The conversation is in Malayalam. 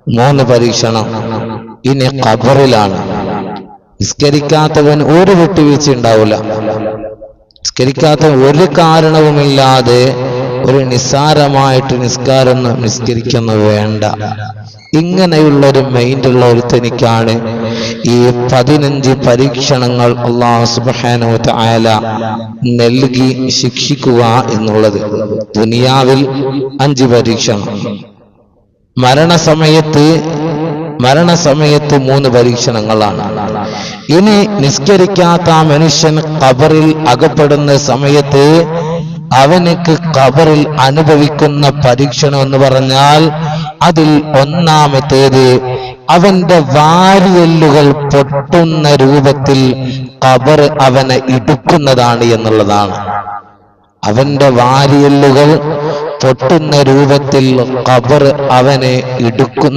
3 പരീക്ഷണം ഇനി ഖബറിലാണ്. നിസ്കരിക്കാത്തവൻ ഒരു വിട്ടുവീഴ്ച ഉണ്ടാവില്ല. നിസ്കരിക്കാത്ത ഒരു കാരണവുമില്ലാതെ ഒരു നിസ്സാരമായിട്ട് നിസ്കരിക്കുന്ന വേണ്ട. ഇങ്ങനെയുള്ളൊരു മൈൻഡുള്ള ഒരുത്തനിക്കാണ് ഈ 15 പരീക്ഷണങ്ങൾ അല്ലാഹു സുബ്ഹാനഹു വ തആല നൽകി ശിക്ഷിക്കുക എന്നുള്ളത്. ദുനിയാവിൽ 5 പരീക്ഷണം, മരണസമയത്ത് 3 പരീക്ഷണങ്ങളാണ്. ഇനി നിസ്കരിക്കാത്ത ആ മനുഷ്യൻ ഖബറിൽ അകപ്പെടുന്ന സമയത്ത് അവനക്ക് ഖബറിൽ അനുഭവിക്കുന്ന പരീക്ഷണം എന്ന് പറഞ്ഞാൽ അതിൽ ഒന്നാമത്തേത് അവന്റെ വാരിയെല്ലുകൾ പൊട്ടുന്ന രൂപത്തിൽ ഖബർ അവനെ ഇടുക്കുന്നതാണ് എന്നുള്ളതാണ്. അവന്റെ വാരിയെല്ലുകൾ പൊട്ടുന്ന രൂപത്തിൽ ഖബർ അവനെ ഇടുക്കുന്ന